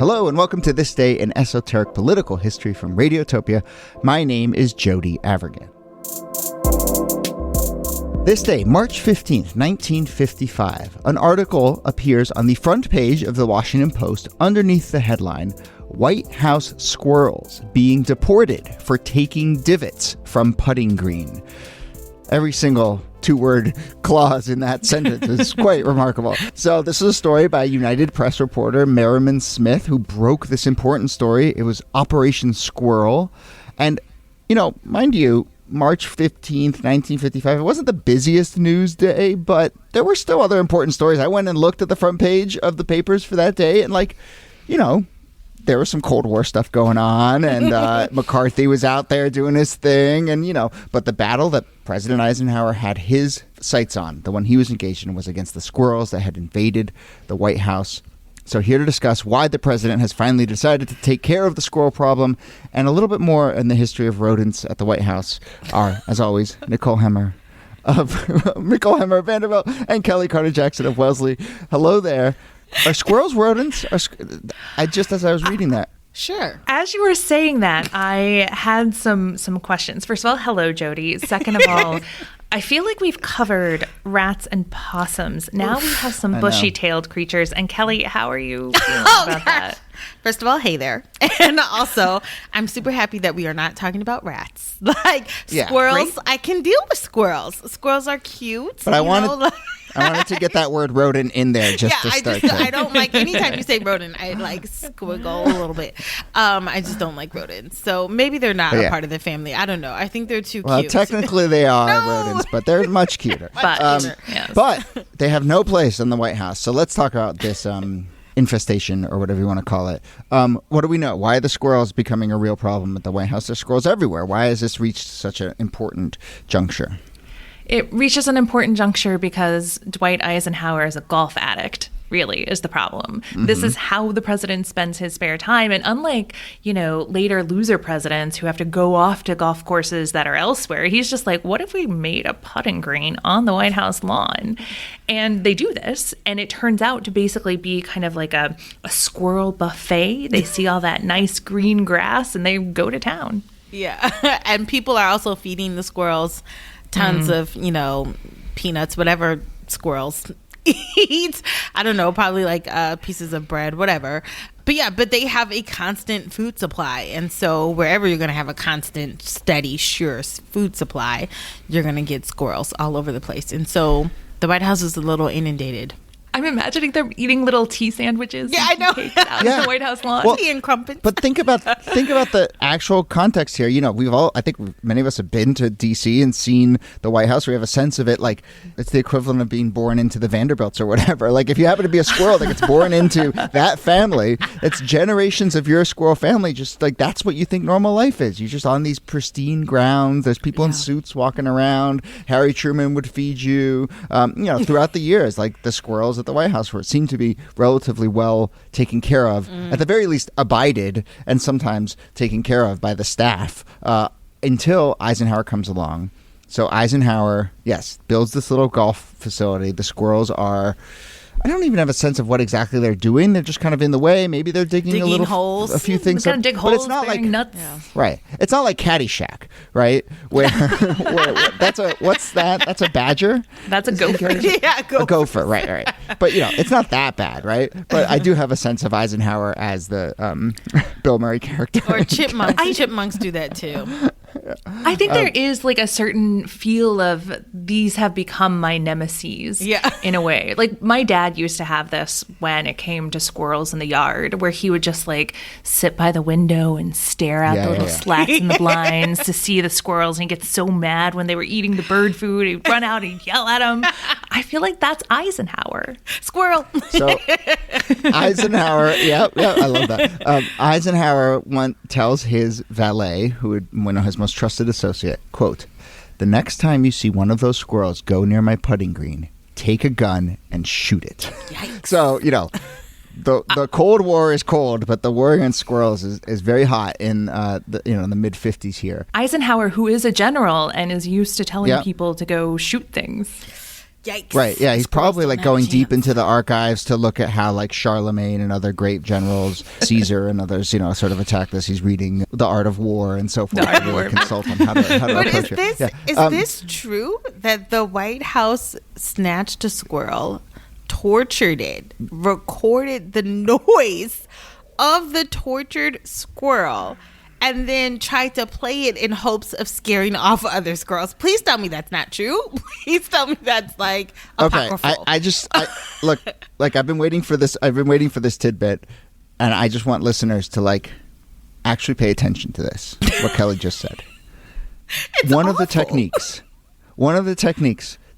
Hello and welcome to This Day in Esoteric Political History from Radiotopia. My name is Jody Avergan. This day, March 15th, 1955, an article appears on the front page of the Washington Post underneath the headline, White House Squirrels Being Deported for Taking Divots from Putting Green. Every single two-word clause in that sentence is quite remarkable. So this is a story by United Press reporter Merriman Smith, who broke this important story. It was Operation Squirrel. And, mind you, March 15th, 1955, it wasn't the busiest news day, but there were still other important stories. I went and looked at the front page of the papers for that day, and there was some Cold War stuff going on, and McCarthy was out there doing his thing, and, but the battle that President Eisenhower had his sights on, the one he was engaged in, was against the squirrels that had invaded the White House. So here to discuss why the president has finally decided to take care of the squirrel problem and a little bit more in the history of rodents at the White House are, as always, Nicole Hemmer of Vanderbilt and Kellie Carter-Jackson of Wellesley. Hello there. Are squirrels rodents? As I was reading that. Sure. As you were saying that, I had some questions. First of all, hello, Jody. Second of all, I feel like we've covered rats and possums. Now we have some bushy-tailed creatures. And Kellie, how are you feeling about that? First of all, hey there. And also, I'm super happy that we are not talking about rats. Squirrels, right? I can deal with squirrels. Squirrels are cute. But I wanted to get that word rodent in there to start. I don't like, anytime you say rodent, I squiggle a little bit. I just don't like rodents. So maybe they're not a part of the family. I don't know. I think they're too cute. Well, technically they are rodents, but they're much cuter. But they have no place in the White House. So let's talk about this infestation, or whatever you want to call it. What do we know? Why are the squirrels becoming a real problem at the White House? There's squirrels everywhere. Why has this reached such an important juncture? It reaches an important juncture because Dwight Eisenhower is a golf addict, really, is the problem. Mm-hmm. This is how the president spends his spare time. And unlike, later loser presidents who have to go off to golf courses that are elsewhere, he's just like, what if we made a putting green on the White House lawn? And they do this, and it turns out to basically be kind of like a squirrel buffet. They see all that nice green grass, and they go to town. Yeah, and people are also feeding the squirrels tons of, peanuts, whatever squirrels eat. I don't know, probably pieces of bread, whatever. But they have a constant food supply. And so wherever you're going to have a constant, steady, sure food supply, you're going to get squirrels all over the place. And so the White House is a little inundated. I'm imagining them eating little tea sandwiches. Yeah, I know. Out the White House lawn. Well, tea and crumpets. But think about the actual context here. I think many of us have been to D.C. and seen the White House. We have a sense of it like it's the equivalent of being born into the Vanderbilts or whatever. Like if you happen to be a squirrel that gets born into that family, it's generations of your squirrel family. Just like that's what you think normal life is. You're just on these pristine grounds. There's people in suits walking around. Harry Truman would feed you. Throughout the years, like the squirrels at the White House, where it seemed to be relatively well taken care of, at the very least abided, and sometimes taken care of by the staff, until Eisenhower comes along. So Eisenhower, builds this little golf facility. The squirrels are, I don't even have a sense of what exactly they're doing. They're just kind of in the way. Maybe they're digging holes. A few things. Kind of dig holes. But it's not like nuts. Right. It's not like Caddyshack, right? Where that's a badger. That's a gopher. Yeah, a gopher. Right. But it's not that bad, right? But I do have a sense of Eisenhower as the Bill Murray character. Or chipmunks. Chipmunks do that too. I think there is a certain feel of these have become my nemesis in a way. Like my dad used to have this when it came to squirrels in the yard, where he would just sit by the window and stare out the little slats in the blinds to see the squirrels, and he'd get so mad when they were eating the bird food. He'd run out and yell at them. I feel like that's Eisenhower. Squirrel. So Eisenhower, I love that. Eisenhower tells his valet, his most trusted associate, quote, "The next time you see one of those squirrels go near my putting green, take a gun and shoot it." Yikes. So, the Cold War is cold, but the war against squirrels is very hot in the mid 50s here. Eisenhower, who is a general and is used to telling people to go shoot things. Yikes. Right, yeah, he's Squirrels probably don't like have a going deep chance. into the archives to look at how like Charlemagne and other great generals, Caesar and others, sort of attack this. He's reading The Art of War and so forth. The Art to of really War. consult on how to But approach is it. this true that the White House snatched a squirrel, tortured it, recorded the noise of the tortured squirrel, and then tried to play it in hopes of scaring off other squirrels? Please tell me that's not true. Please tell me that's like apocryphal. I look, like I've been waiting for this tidbit, and I just want listeners to like actually pay attention to this. What Kellie just said. It's One of the techniques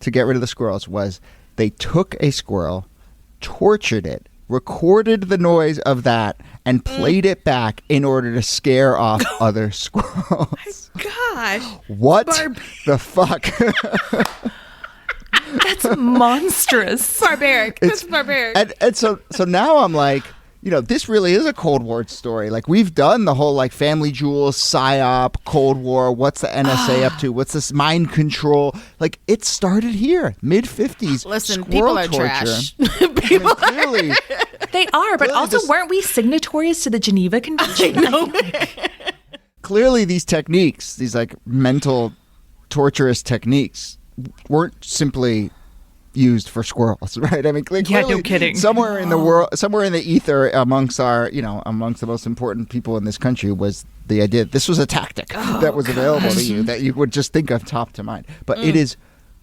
to get rid of the squirrels was they took a squirrel, tortured it, recorded the noise of that, and played it back in order to scare off other squirrels. Gosh. What the fuck? That's monstrous. Barbaric. It's barbaric. And so now I'm like, this really is a Cold War story. Like, we've done the whole like Family Jewels, PSYOP, Cold War. What's the NSA up to? What's this mind control? Like, it started here, mid-50s. Listen, Squirrel people are torture. trash. Clearly, They are, but Really also just- weren't we signatories to the Geneva Convention? clearly these techniques, these like mental torturous techniques, weren't simply used for squirrels, right? I mean, clearly, Yeah, no kidding. Somewhere in the world, somewhere in the ether, amongst amongst the most important people in this country, was the idea that this was a tactic that was available to you that you would just think of top to mind. But it is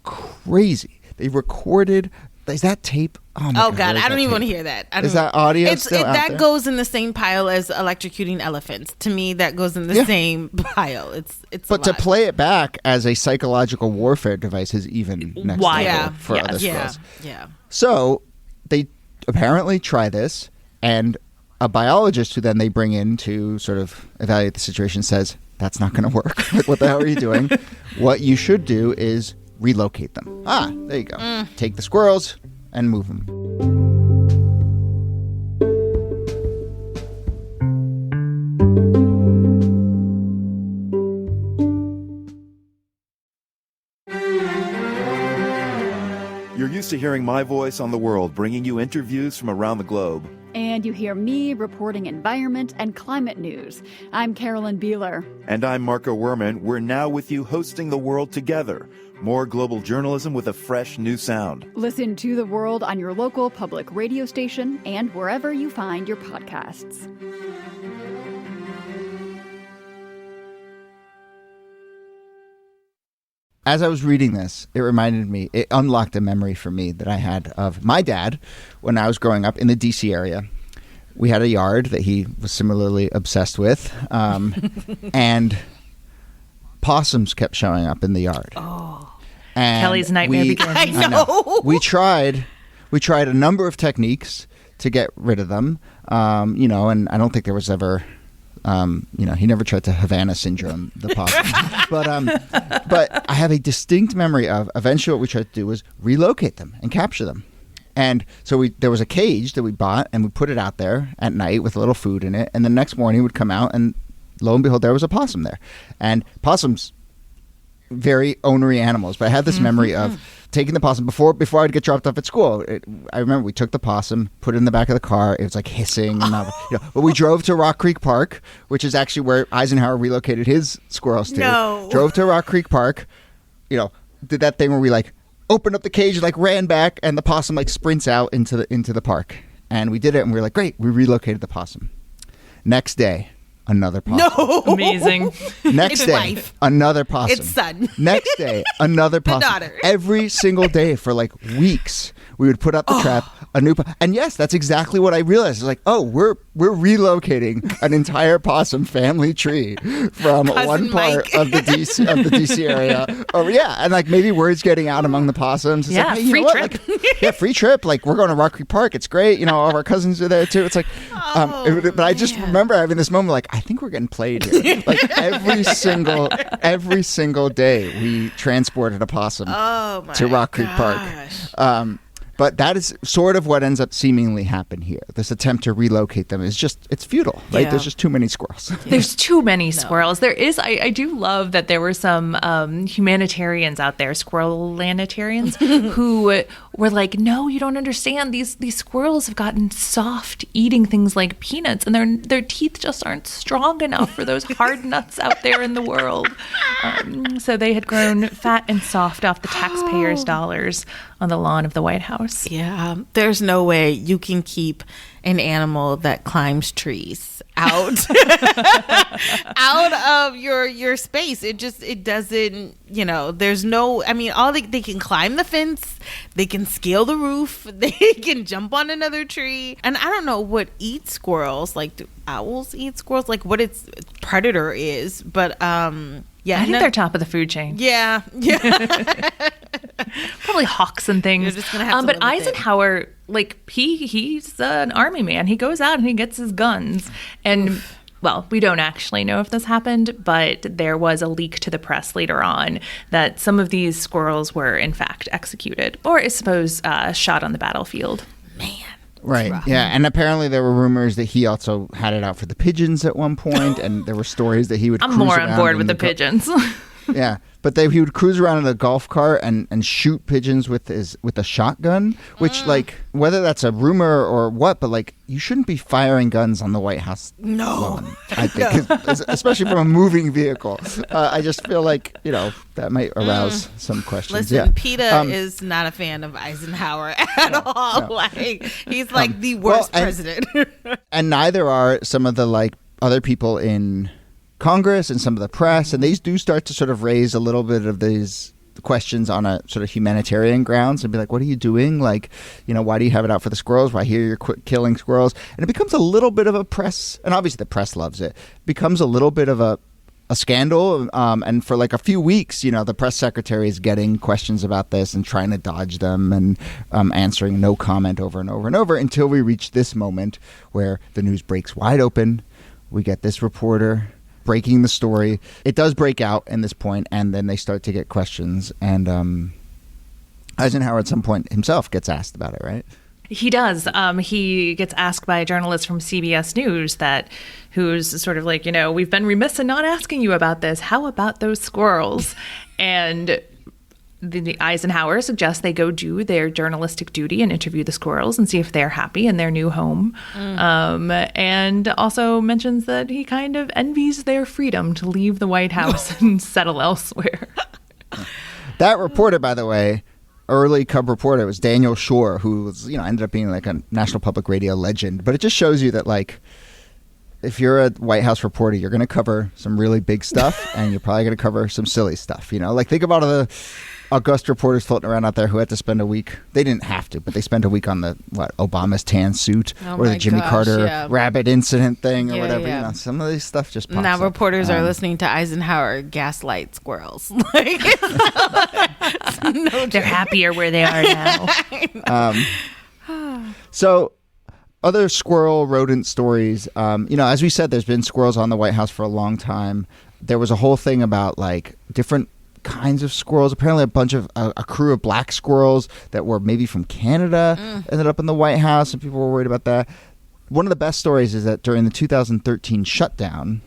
crazy. They recorded. Is that tape? Oh, my Oh God, where is I don't that even want to tape? hear that. Is that audio still out that there? goes in the same pile as electrocuting elephants. To me, that goes in the Yeah. same pile. It's. But a to lot. play it back as a psychological warfare device is even next Wild. level Yeah. for other squirrels. Yeah. So they apparently try this, and a biologist who then they bring in to sort of evaluate the situation says, that's not going to work. Like, what the hell are you doing? What you should do is relocate them. There you go. Take the squirrels and move them. You're used to hearing my voice on the world, bringing you interviews from around the globe. And you hear me reporting environment and climate news. I'm Carolyn Beeler. And I'm Marco Werman. We're now with you hosting the world together. More global journalism with a fresh new sound. Listen to The World on your local public radio station and wherever you find your podcasts. As I was reading this, it unlocked a memory for me that I had of my dad when I was growing up in the D.C. area. We had a yard that he was similarly obsessed with, and possums kept showing up in the yard. And Kellie's nightmare begins. I know. We tried a number of techniques to get rid of them, and I don't think there was ever, he never tried to Havana syndrome the possum. but I have a distinct memory of eventually what we tried to do was relocate them and capture them. And so there was a cage that we bought, and we put it out there at night with a little food in it, and the next morning we'd come out, and lo and behold, there was a possum there. And possums, very ornery animals, but I had this memory of taking the possum before I'd get dropped off at school. I remember we took the possum, put it in the back of the car. It was like hissing, and but we drove to Rock Creek Park, which is actually where Eisenhower relocated his squirrels to. No. Drove to Rock Creek Park, did that thing where we like opened up the cage, like ran back, and the possum like sprints out into the park. And we did it, and we were like, great, we relocated the possum. Next day, another possum. No. Amazing. Next It's day, wife. another possum. It's son. Next day, another possum. daughter. Every single day for like weeks, we would put up the trap. A new and yes, that's exactly what I realized. It's like, oh, we're relocating an entire possum family tree from Cousin one part Mike. of the DC area. Oh yeah, and like maybe word's getting out among the possums. It's Yeah, like, hey, you free know what? trip. Like, yeah, free trip. Like we're going to Rock Creek Park. It's great. All of our cousins are there too. It's like, but I just remember having this moment like, I think we're getting played here. Like every single day we transported a possum Oh my to Rock Creek Park. gosh. But that is sort of what ends up seemingly happen here. This attempt to relocate them is it's futile, right? Yeah. There's just too many squirrels. There's too many squirrels. There is. I do love that there were some humanitarians out there, squirrelanitarians, who were like, no, you don't understand. These squirrels have gotten soft eating things like peanuts, and their teeth just aren't strong enough for those hard nuts out there in the world. So they had grown fat and soft off the taxpayers' dollars on the lawn of the White House. Yeah, there's no way you can keep an animal that climbs trees out out of your space. It doesn't, there's no, I mean, they can climb the fence, they can scale the roof, they can jump on another tree. And I don't know what eats squirrels, like do owls eat squirrels, like what its predator is, but yeah, I think they're top of the food chain. Yeah. Probably hawks and things. You're just gonna have to but live with it. Eisenhower, like he's an army man. He goes out and he gets his guns. And well, we don't actually know if this happened, but there was a leak to the press later on that some of these squirrels were in fact executed, or I suppose shot on the battlefield. Man. Right. Yeah. And apparently there were rumors that he also had it out for the pigeons at one point, and there were stories that he would. I'm cruise more around on board in with the pigeons. Yeah, but he would cruise around in a golf cart and shoot pigeons with a shotgun, which like whether that's a rumor or what, but like you shouldn't be firing guns on the White House lawn, I think, 'cause especially from a moving vehicle. I just feel like that might arouse some questions. Listen, Yeah. PETA is not a fan of Eisenhower at all. no. Like he's like the worst president. And neither are some of the like other people in Congress and some of the press, and they do start to sort of raise a little bit of these questions on a sort of humanitarian grounds and be like, what are you doing? Like, why do you have it out for the squirrels? Why here you're killing squirrels? And it becomes a little bit of a press, and obviously the press loves it, becomes a little bit of a scandal. And for like a few weeks, the press secretary is getting questions about this and trying to dodge them and answering no comment over and over and over until we reach this moment where the news breaks wide open. We get this reporter breaking the story. It does break out in this point, and then they start to get questions. And Eisenhower at some point himself gets asked about it, right? He does. He gets asked by a journalist from CBS News who's sort of like, we've been remiss in not asking you about this. How about those squirrels? And the Eisenhower suggests they go do their journalistic duty and interview the squirrels and see if they're happy in their new home. And also mentions that he kind of envies their freedom to leave the White House and settle elsewhere. That reporter, by the way, early Cub reporter, was Daniel Shore, who was, ended up being like a National Public Radio legend. But it just shows you that, like, if you're a White House reporter, you're going to cover some really big stuff, and you're probably going to cover some silly stuff. Like think about all the august reporters floating around out there who had to spend a week. They didn't have to, but they spent a week on Obama's tan suit or the Jimmy Carter rabbit incident thing or whatever. Yeah. Some of these stuff just pops now up. reporters are listening to Eisenhower gaslight squirrels. Like, They're happier where they are now. So other squirrel rodent stories, as we said, there's been squirrels on the White House for a long time. There was a whole thing about like different kinds of squirrels. Apparently a crew of black squirrels that were maybe from Canada ended up in the White House, and people were worried about that. One of the best stories is that during the 2013 shutdown,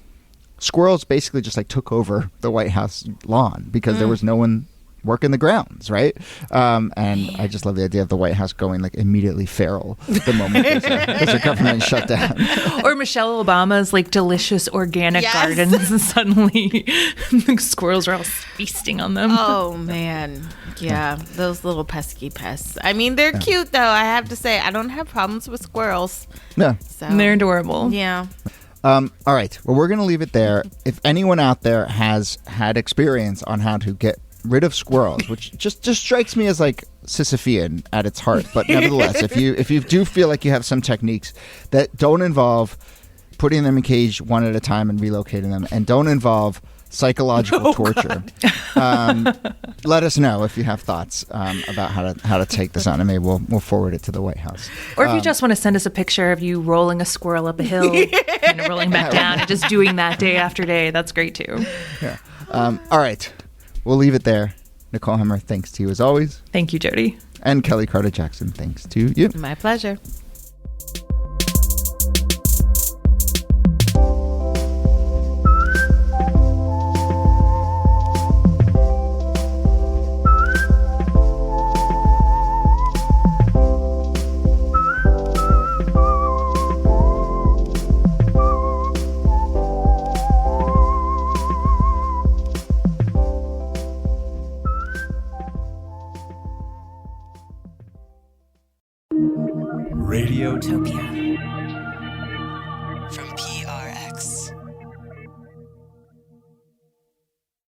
squirrels basically just like took over the White House lawn because there was no one working the grounds, right? And I just love the idea of the White House going like immediately feral the moment there's a government shutdown. Or Michelle Obama's like delicious organic gardens, and suddenly the squirrels are all feasting on them. Oh man, yeah, those little pesky pests. I mean, they're cute though. I have to say, I don't have problems with squirrels. No, So And they're adorable. yeah. all right. Well, we're going to leave it there. If anyone out there has had experience on how to get rid of squirrels, which just strikes me as like Sisyphean at its heart, but nevertheless, if you do feel like you have some techniques that don't involve putting them in a cage one at a time and relocating them, and don't involve psychological torture, let us know if you have thoughts about how to take this on, and maybe we'll forward it to the White House. Or if you just want to send us a picture of you rolling a squirrel up a hill and rolling back down and just doing that day after day, that's great too. Yeah. All right. We'll leave it there. Nicole Hemmer, thanks to you as always. Thank you, Jody. And Kellie Carter-Jackson, thanks to you. My pleasure. Radiotopia.